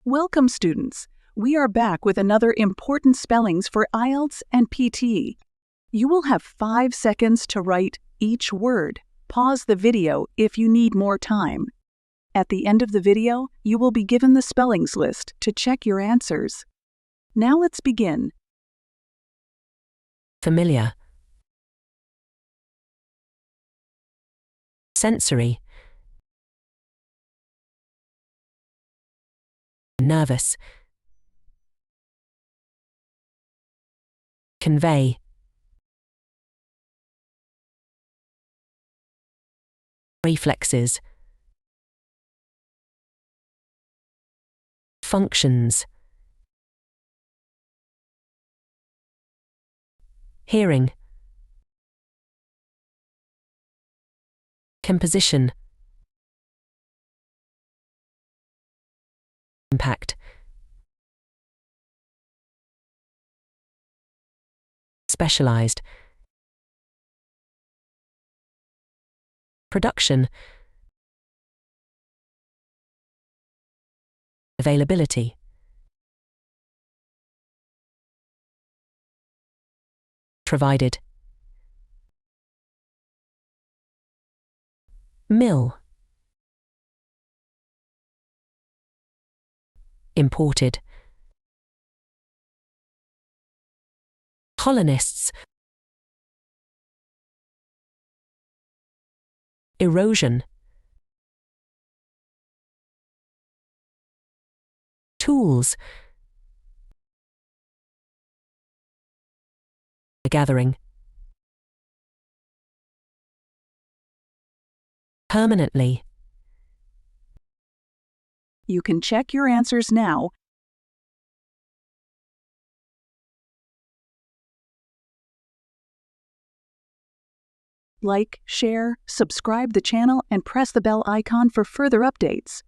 Welcome, students. We are back with another important spellings for IELTS and PTE. You will have 5 seconds to write each word. Pause the video if you need more time. At the end of the video, you will be given the spellings list to check your answers. Now let's begin. Familiar. Sensory. Nervous. Convey. Reflexes. Functions. Hearing. Composition. Impact. Specialized. Production. Availability. Provided. Mill. Imported. Colonists. Erosion. Tools. Gathering. Permanently. You can check your answers now. Like, share, subscribe the channel, and press the bell icon for further updates.